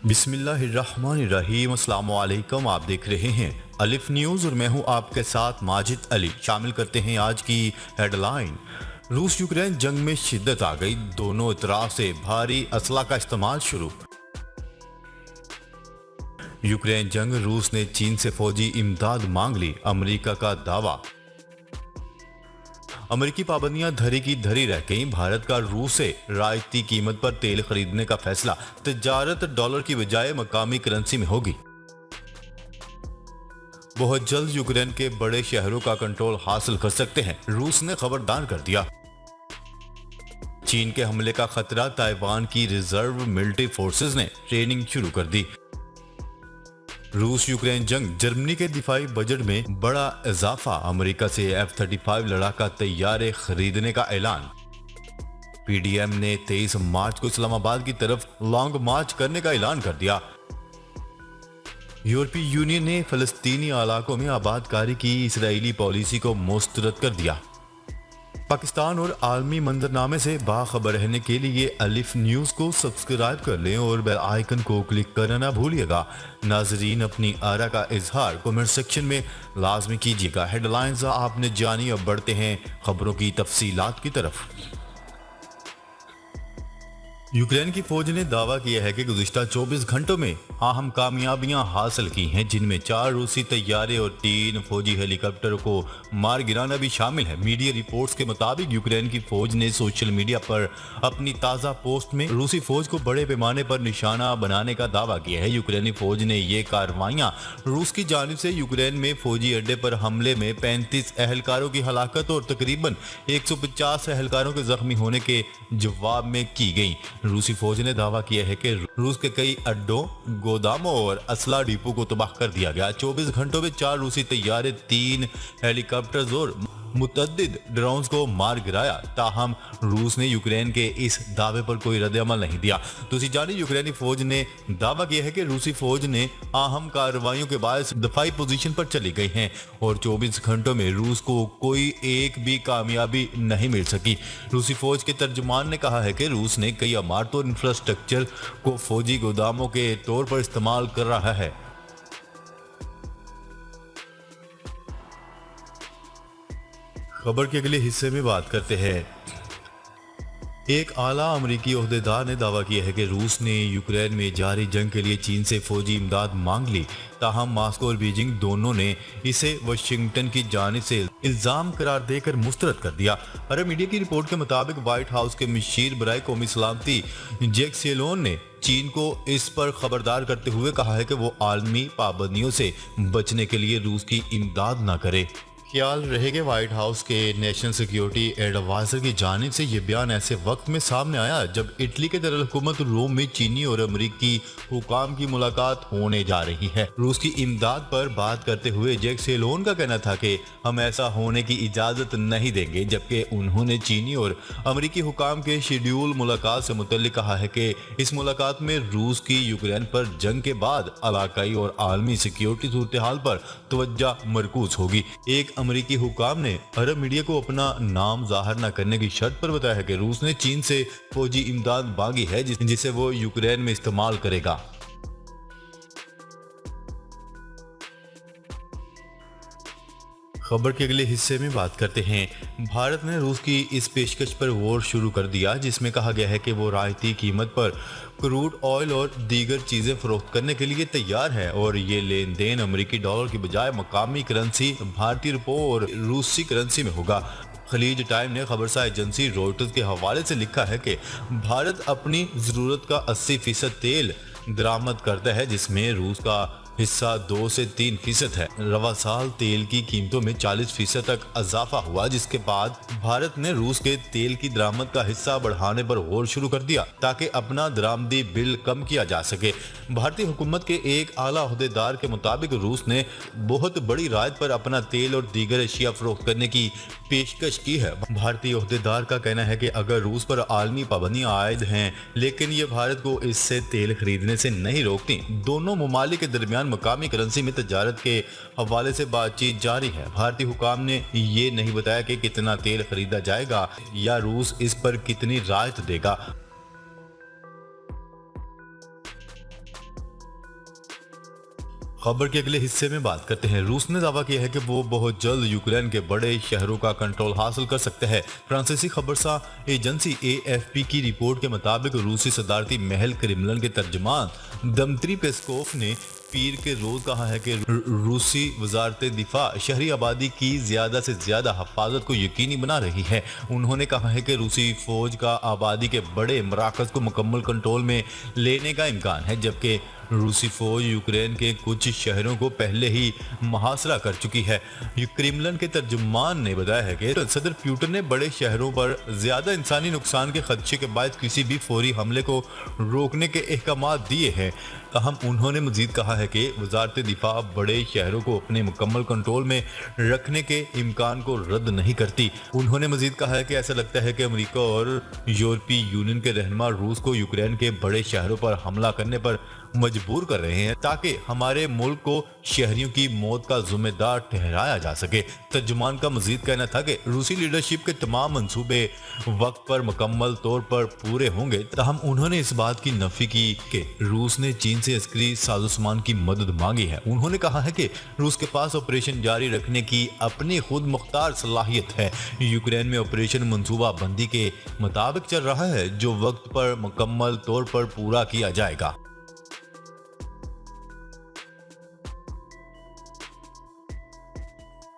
बिस्मिल्लाहिर्रहमानिर्रहीम। अस्सलाम वालेकुम। आप देख रहे हैं अलिफ न्यूज़ और मैं हूं आपके साथ माजिद अली। शामिल करते हैं आज की हेडलाइन। रूस यूक्रेन जंग में शिद्दत आ गई, दोनों तरफ से भारी असला का इस्तेमाल शुरू। यूक्रेन जंग, रूस ने चीन से फौजी इमदाद मांग ली, अमेरिका का दावा। अमेरिकी पाबंदियां धरी की धरी रह गईं, भारत का रूस से रायती कीमत पर तेल खरीदने का फैसला, तजारत डॉलर की बजाय मकामी करेंसी में होगी। बहुत जल्द यूक्रेन के बड़े शहरों का कंट्रोल हासिल कर सकते हैं, रूस ने खबरदार कर दिया। चीन के हमले का खतरा, ताइवान की रिजर्व मिलिट्री फोर्सेस ने ट्रेनिंग शुरू कर दी। रूस यूक्रेन जंग, जर्मनी के दिफाई बजट में बड़ा इजाफा, अमेरिका से F-35 लड़ाका तैयारे खरीदने का ऐलान। पीडीएम ने 23 मार्च को इस्लामाबाद की तरफ लॉन्ग मार्च करने का ऐलान कर दिया। यूरोपीय यूनियन ने फलस्तीनी इलाकों में आबादकारी की इजरायली पॉलिसी को मुस्तरद कर दिया। पाकिस्तान और आलमी मंजरनामे से बाखबर रहने के लिए अलिफ न्यूज़ को सब्सक्राइब कर लें और बेल आइकन को क्लिक करना ना भूलिएगा। नाजरीन, अपनी आरा का इजहार कमेंट सेक्शन में लाजमी कीजिएगा। हेडलाइंस आपने जानी, अब बढ़ते हैं खबरों की तफसीलात की तरफ। यूक्रेन की फौज ने दावा किया है कि गुज़िश्ता 24 घंटों में अहम कामयाबियां हासिल की हैं, जिनमें 4 रूसी तैयारे और 3 फौजी हेलीकॉप्टरों को मार गिराना भी शामिल है। मीडिया रिपोर्ट्स के मुताबिक यूक्रेन की फौज ने सोशल मीडिया पर अपनी ताज़ा पोस्ट में रूसी फौज को बड़े पैमाने पर निशाना बनाने का दावा किया है। यूक्रेनी फौज ने ये कार्रवाइयां रूस की जानिब से यूक्रेन में फौजी अड्डे पर हमले में 35 एहलकारों की हलाकत और तकरीबन 150 एहलकारों के जख्मी होने के जवाब में की गई। रूसी फौज ने दावा किया है कि रूस के कई अड्डों, गोदामों और असला डिपो को तबाह कर दिया गया। 24 घंटों में 4 रूसी तैयारे, 3 हेलीकॉप्टर्स और मुतअद्दिद ड्रोन्स को मार गिराया। ताहम रूस ने यूक्रेन के इस दावे पर कोई रद्द-ए-अमल नहीं दिया। दूसरी जानिब यूक्रेनी फौज ने दावा किया है कि रूसी फौज ने अहम कार्रवाइयों के बाद दफाई पोजीशन पर चली गई हैं और 24 घंटों में रूस को कोई एक भी कामयाबी नहीं मिल सकी। रूसी फौज के तर्जुमान ने कहा है कि रूस ने कई इमारतों और इंफ्रास्ट्रक्चर को फौजी गोदामों के तौर पर इस्तेमाल कर रहा है। खबर के अगले हिस्से में बात करते हैं। एक आला अमरीकी ओहदेदार ने दावा किया है कि रूस ने यूक्रेन में जारी जंग के लिए चीन से फौजी इमदाद मांग ली। ताहम मास्को और बीजिंग दोनों ने इसे वाशिंगटन की जानिब से इल्जाम करार देकर मुस्तरद कर दिया। अरब मीडिया की रिपोर्ट के मुताबिक व्हाइट हाउस के मशीर बराए कौमी सलामती जैक सेलोन ने चीन को इस पर खबरदार करते हुए कहा है कि वो आलमी पाबंदियों से बचने के लिए रूस की इमदाद न करे। ख्याल रहे कि व्हाइट हाउस के नेशनल सिक्योरिटी एडवाइजर की जानिब से यह बयान ऐसे वक्त में सामने आया जब इटली के दरअल-हुकूमत रोम में चीनी और अमरीकी हुकाम की मुलाकात होने जा रही है। रूस की इमदाद पर बात करते हुए जैक सेलोन का कहना था कि हम ऐसा होने की इजाजत नहीं देंगे, जबकि उन्होंने चीनी और अमरीकी हुकाम के शेड्यूल मुलाकात से मुतल्लिक कहा है कि इस मुलाकात में रूस की यूक्रेन पर जंग के बाद इलाकाई और आलमी सिक्योरिटी सूरत हाल पर तवज्जो मरकूज होगी। एक अमेरिकी हुकाम ने अरब मीडिया को अपना नाम जाहिर न करने की शर्त पर बताया है कि रूस ने चीन से फौजी इमदाद मांगी है जिसे वो यूक्रेन में इस्तेमाल करेगा। खबर के अगले हिस्से में बात करते हैं। भारत ने रूस की इस पेशकश पर गौर शुरू कर दिया जिसमें कहा गया है कि वो रायती कीमत पर क्रूड ऑयल और दीगर चीज़ें फरोख्त करने के लिए तैयार है और ये लेन देन अमेरिकी डॉलर की बजाय मकामी करेंसी भारतीय रुपये और रूसी करेंसी में होगा। खलीज टाइम ने खबरसा एजेंसी रॉयटर्स के हवाले से लिखा है कि भारत अपनी ज़रूरत का 80% तेल दरामद करता है, जिसमें रूस का हिस्सा 2 से 3% है। रवा साल तेल की कीमतों में 40% तक इजाफा हुआ, जिसके बाद भारत ने रूस के तेल की दरामद का हिस्सा बढ़ाने पर गौर शुरू कर दिया ताकि अपना दरामदी बिल कम किया जा सके। भारतीय हुकूमत के एक आला ओहदेदार के मुताबिक रूस ने बहुत बड़ी रायत पर अपना तेल और दीगर अशिया फरोख्त करने की पेशकश की है। भारतीय ओहदेदार का कहना है कि अगर रूस पर आलमी पाबंदियां आयद हैं लेकिन ये भारत को इससे तेल खरीदने से नहीं रोकती। दोनों ममालिक के दरमियान मकामी करेंसी में तजारत के हवाले से बातचीत जारी है। भारतीय हुकाम ने ये नहीं बताया कि कितना तेल खरीदा जाएगा या रूस इस पर कितनी रायत देगा। खबर के अगले हिस्से में बात करते हैं। रूस ने दावा किया है कि वो बहुत जल्द यूक्रेन के बड़े शहरों का कंट्रोल हासिल कर सकते हैं। फ्रांसीसी खबरसां एजेंसी एएफपी की रिपोर्ट के मुताबिक रूसी सदारती महल क्रेमलिन के तर्जमान दमित्री पेस्कोव ने पीर के रोज कहा है कि रूसी वजारत दिफा शहरी आबादी की ज्यादा से ज्यादा हिफाजत को यकीनी बना रही है। उन्होंने कहा है कि रूसी फौज का आबादी के बड़े मराकज को मुकम्मल कंट्रोल में लेने का इम्कान है, जबकि रूसी फौज यूक्रेन के कुछ शहरों को पहले ही मुहासरा कर चुकी है। क्रेमलिन के तर्जुमान ने बताया है कि सदर पुतिन ने बड़े शहरों पर ज्यादा इंसानी नुकसान के खदशे के बाद किसी भी फौरी हमले को रोकने के अहकाम दिए हैं। ताहम उन्होंने मजीद कहा है कि वजारत दिफा बड़े शहरों को अपने मुकम्मल कंट्रोल में रखने के इम्कान को रद्द नहीं करती। उन्होंने मजीद कहा है कि ऐसा लगता है कि अमेरिका और यूरोपीय यूनियन के रहनुमा रूस को यूक्रेन के बड़े शहरों पर हमला करने पर मजबूर कर रहे हैं ताकि हमारे मुल्क को शहरियों की मौत का जिम्मेदार ठहराया जा सके। तर्जुमान का मजीद कहना था कि रूसी लीडरशिप के तमाम मंसूबे वक्त पर मुकम्मल तौर पर पूरे होंगे। ताहम उन्होंने इस बात की नफी की कि रूस ने चीन से अस्करी साजोसामान की मदद मांगी है। उन्होंने कहा है कि रूस के पास ऑपरेशन जारी रखने की अपनी खुद मुख्तार सलाहियत है। यूक्रेन में ऑपरेशन मंसूबा बंदी के मुताबिक चल रहा है, जो वक्त पर मुकम्मल तौर पर पूरा किया जाएगा।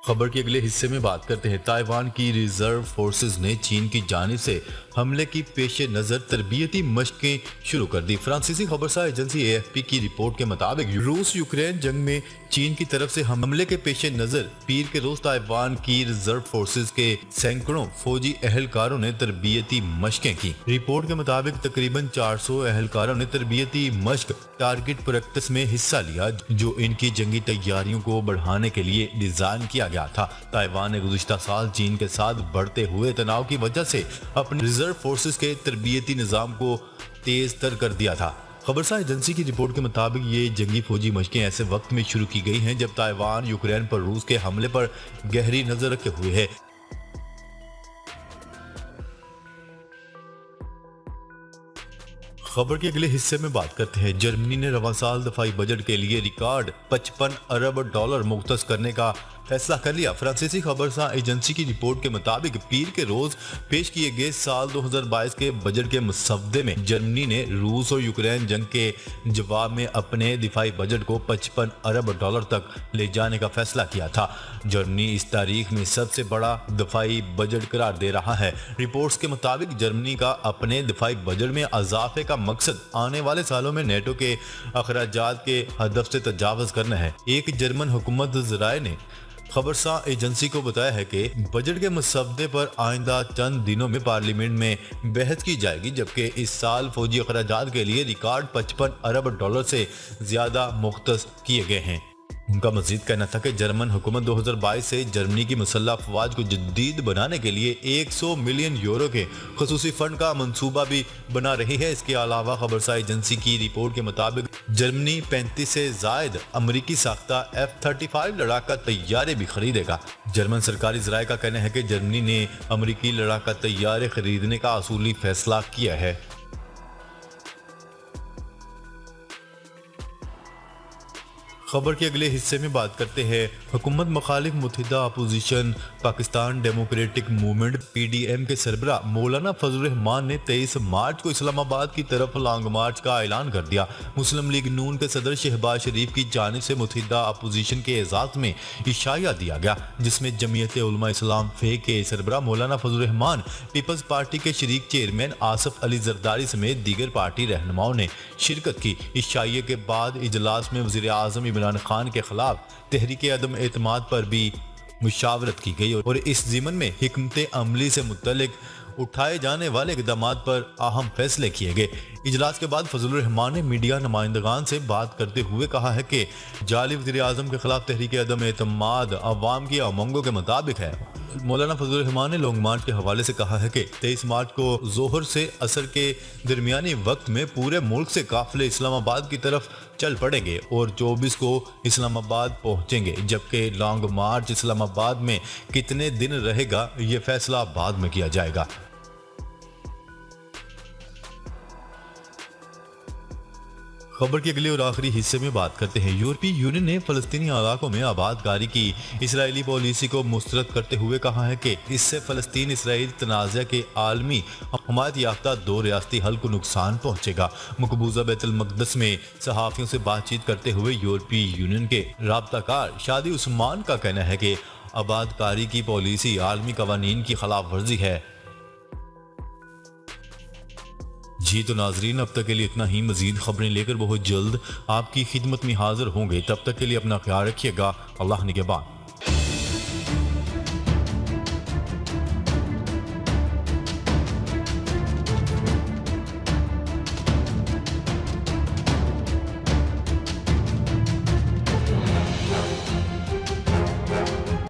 खबर के अगले हिस्से में बात करते हैं। ताइवान की रिजर्व फोर्सेस ने चीन की जानिब से हमले की पेश नजर तरबियती मशकें शुरू कर दी। फ्रांसीसी खबरसां एजेंसी एएफपी की रिपोर्ट के मुताबिक रूस यूक्रेन जंग में चीन की तरफ से हमले के पेश नजर पीर के रोज ताइवान की रिजर्व फोर्सेस के सैकड़ों फौजी एहलकारों ने तरबियती मशकें की। रिपोर्ट के मुताबिक तकरीबन 400 एहलकारों ने तरबियती मशक टारगेट प्रैक्टिस में हिस्सा लिया, जो इनकी जंगी तैयारियों को बढ़ाने के लिए डिजाइन किया गया था। ताइवान ने गुज़िश्ता साल चीन के साथ बढ़ते हुए तनाव की वजह से अपने रिजर्व फोर्सेस के तरबियती निजाम को तेज तर कर दिया था। खबरसां एजेंसी की रिपोर्ट के मुताबिक ये जंगी फौजी मशकें ऐसे वक्त में शुरू की गई हैं जब ताइवान यूक्रेन पर रूस के हमले पर गहरी नजर रखे हुए है। खबर के अगले हिस्से में बात करते हैं। जर्मनी ने रवां साल दफाई बजट के लिए रिकॉर्ड 55 अरब डॉलर मुख्तस करने का फैसला कर लिया। फ्रांसीसी खबरसां एजेंसी की रिपोर्ट के मुताबिक पीर के रोज पेश किए गए साल 2022 के बजट के मसवदे में जर्मनी ने रूस और यूक्रेन जंग के जवाब में अपने दिफाई बजट को 55 अरब डॉलर तक ले जाने का फैसला किया था। जर्मनी इस तारीख में सबसे बड़ा दफाई बजट करार दे रहा है। रिपोर्ट्स के मुताबिक जर्मनी का अपने दिफाई बजट में इजाफे का मकसद आने वाले सालों में नेटो के अखराजात के हदफ से तजावज करना है। एक जर्मन हुकूमत ज़राए ने खबरसां एजेंसी को बताया है कि बजट के मसवदे पर आइंदा चंद दिनों में पार्लियामेंट में बहस की जाएगी, जबकि इस साल फौजी अखराजात के लिए रिकॉर्ड 55 अरब डॉलर से ज्यादा मुख्तस किए गए हैं। उनका मजीद कहना था कि जर्मन हुकूमत 2022 से जर्मनी की मुसल्लह अफवाज को जदीद बनाने के लिए 100 मिलियन यूरो के खसूसी फंड का मंसूबा भी बना रही है। इसके अलावा खबरसां एजेंसी की रिपोर्ट के मुताबिक जर्मनी 35 से जायद अमरीकी साख्ता F-35 लड़ाका तैयारे भी खरीदेगा। जर्मन सरकारी ज़राए का कहना है कि जर्मनी ने अमरीकी लड़ाका तैयारे खरीदने का असूली फैसला किया है। खबर के अगले हिस्से में बात करते हैं। हुकूमत मुखालिफ मुत्तहिदा opposition Pakistan democratic movement PDM के सरबरा मौलाना फजल रहमान ने 23 मार्च को इस्लामाबाद की तरफ लॉन्ग मार्च का ऐलान कर दिया। मुस्लिम लीग नून के सदर शहबाज शरीफ की जानिब से मुत्तहिदा अपोजिशन के एजाज में इशाया दिया गया, जिसमें जमीयत उलमा इस्लाम फे के सरबरा मौलाना फजल रहमान, पीपल्स पार्टी के शरीक चेयरमैन आसफ अली जरदारी समेत दीगर पार्टी रहनुमाओं ने शिरकत की। इशाये के बाद इजलास में वज़ीर आज़म इमरान खान के खिलाफ तहरीक अदम एतमाद पर भी मुशावरत की गई और इस ज़िमन में हिकमत अमली से मुतल्लिक उठाए जाने वाले इक़दामात पर अहम फैसले किए गए। इजलास के बाद फजल रहमान ने मीडिया नुमाइंदगान से बात करते हुए कहा है कि जाली वज़ीर आज़म के खिलाफ तहरीक अदम एतमाद अवाम की उमंगों के मुताबिक है। मौलाना फजल रहमान ने लॉन्ग मार्च के हवाले से कहा है कि 23 मार्च को जोहर से असर के दरमियानी वक्त में पूरे मुल्क से काफिले इस्लामाबाद की तरफ चल पड़ेंगे और 24 को इस्लामाबाद पहुंचेंगे, जबकि लॉन्ग मार्च इस्लामाबाद में कितने दिन रहेगा ये फैसला बाद में किया जाएगा। खबर के अगले और आखिरी हिस्से में बात करते हैं। यूरोपीय यूनियन ने फलस्तीनी इलाकों में आबादकारी की इजरायली पॉलिसी को मुस्तरद करते हुए कहा है कि इससे फलस्तीन इसराइल तनाज़ा के आलमी हमायत याफ्ता दो रियासती हल को नुकसान पहुंचेगा। मकबूजा बैतुल मक़दस में सहाफ़ियों से बातचीत करते हुए यूरोपीय यूनियन के राब्ताकार शादी उस्मान का कहना है कि आबादकारी की पॉलिसी आलमी कवानीन की खिलाफ वर्जी है। जी तो नाजरीन, अब तक के लिए इतना ही। मजीद खबरें लेकर बहुत जल्द आपकी खिदमत में हाजिर होंगे। तब तक के लिए अपना ख्याल रखिएगा। अल्लाह निगहबान।